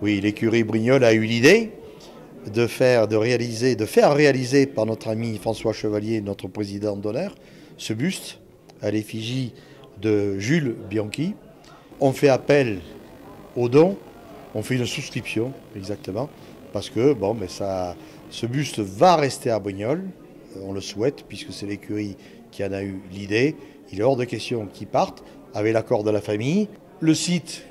Oui, l'écurie Brignoles a eu l'idée de faire réaliser par notre ami François Chevalier, notre président d'honneur, ce buste à l'effigie de Jules Bianchi. On fait appel aux dons, on fait une souscription exactement, parce que ce buste va rester à Brignoles, on le souhaite, puisque c'est l'écurie qui en a eu l'idée. Il est hors de question qu'il parte, avec l'accord de la famille. Le site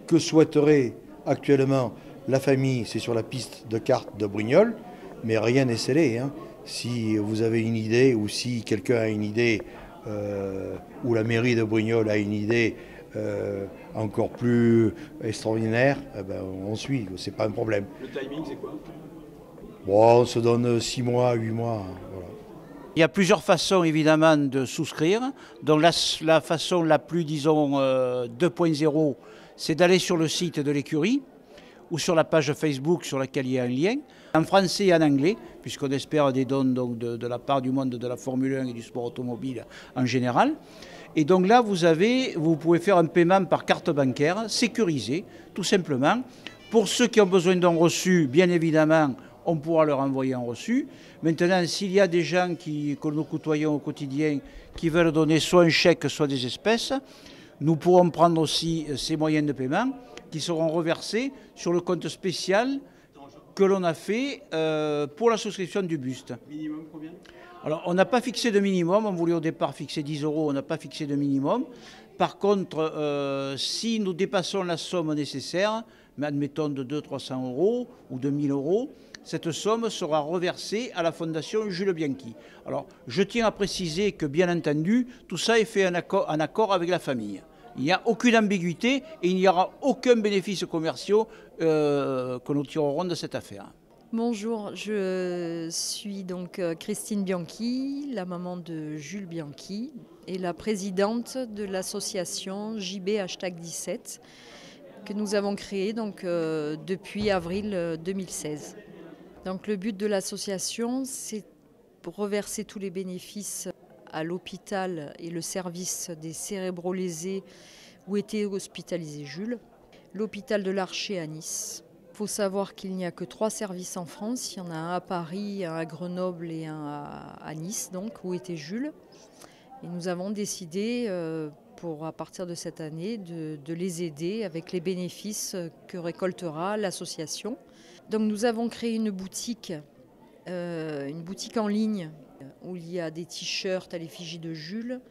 que souhaiterait actuellement la famille, c'est sur la piste de kart de Brignoles, mais rien n'est scellé. Si vous avez une idée, ou si quelqu'un a une idée, ou la mairie de Brignoles a une idée encore plus extraordinaire, on suit, c'est pas un problème. Le timing, c'est quoi? Bon, on se donne 6 mois, 8 mois. Voilà. Il y a plusieurs façons évidemment de souscrire. Donc la façon la plus, disons, 2.0, c'est d'aller sur le site de l'écurie ou sur la page Facebook sur laquelle il y a un lien, en français et en anglais, puisqu'on espère des dons donc, de la part du monde de la Formule 1 et du sport automobile en général. Et donc là, vous pouvez faire un paiement par carte bancaire sécurisé, tout simplement. Pour ceux qui ont besoin d'un reçu, bien évidemment, on pourra leur envoyer un reçu. Maintenant, s'il y a des gens que nous côtoyons au quotidien qui veulent donner soit un chèque, soit des espèces, nous pourrons prendre aussi ces moyens de paiement qui seront reversés sur le compte spécial que l'on a fait pour la souscription du buste. Minimum combien? Alors, on n'a pas fixé de minimum, on voulait au départ fixer 10 €, on n'a pas fixé de minimum. Par contre, si nous dépassons la somme nécessaire, mais admettons de 200-300 € ou de 1000 €, cette somme sera reversée à la Fondation Jules Bianchi. Alors, je tiens à préciser que, bien entendu, tout ça est fait en accord avec la famille. Il n'y a aucune ambiguïté et il n'y aura aucun bénéfice commercial que nous tirerons de cette affaire. Bonjour, je suis donc Christine Bianchi, la maman de Jules Bianchi et la présidente de l'association JB#17 que nous avons créée donc, depuis avril 2016. Donc, le but de l'association, c'est de reverser tous les bénéfices à l'hôpital et le service des cérébrolésés où était hospitalisé Jules, l'hôpital de l'Archer à Nice. Il faut savoir qu'il n'y a que 3 services en France. Il y en a un à Paris, un à Grenoble et un à Nice, donc, où était Jules. Et nous avons décidé, à partir de cette année, de les aider avec les bénéfices que récoltera l'association. Donc nous avons créé une boutique en ligne où il y a des t-shirts à l'effigie de Jules,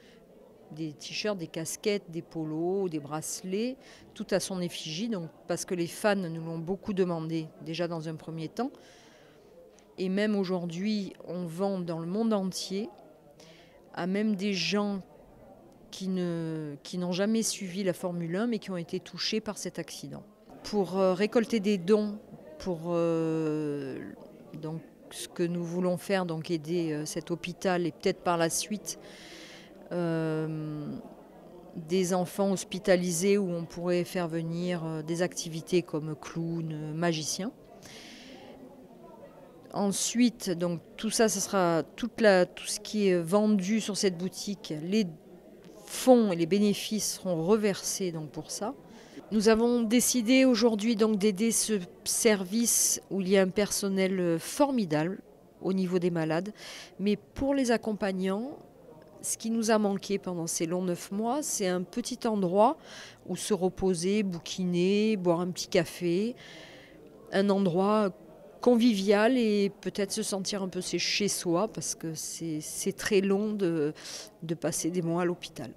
des t-shirts, des casquettes, des polos, des bracelets, tout à son effigie, donc, parce que les fans nous l'ont beaucoup demandé déjà dans un premier temps. Et même aujourd'hui, on vend dans le monde entier à même des gens qui n'ont jamais suivi la Formule 1 mais qui ont été touchés par cet accident. Pour récolter des dons, pour donc, ce que nous voulons faire, donc aider cet hôpital et peut-être par la suite des enfants hospitalisés où on pourrait faire venir des activités comme clown, magicien. Ensuite, donc, tout ça, ce sera tout ce qui est vendu sur cette boutique. Les fonds et les bénéfices seront reversés donc, pour ça. Nous avons décidé aujourd'hui donc d'aider ce service où il y a un personnel formidable au niveau des malades. Mais pour les accompagnants, ce qui nous a manqué pendant ces longs 9 mois, c'est un petit endroit où se reposer, bouquiner, boire un petit café. Un endroit convivial et peut-être se sentir un peu chez soi parce que c'est très long de passer des mois à l'hôpital.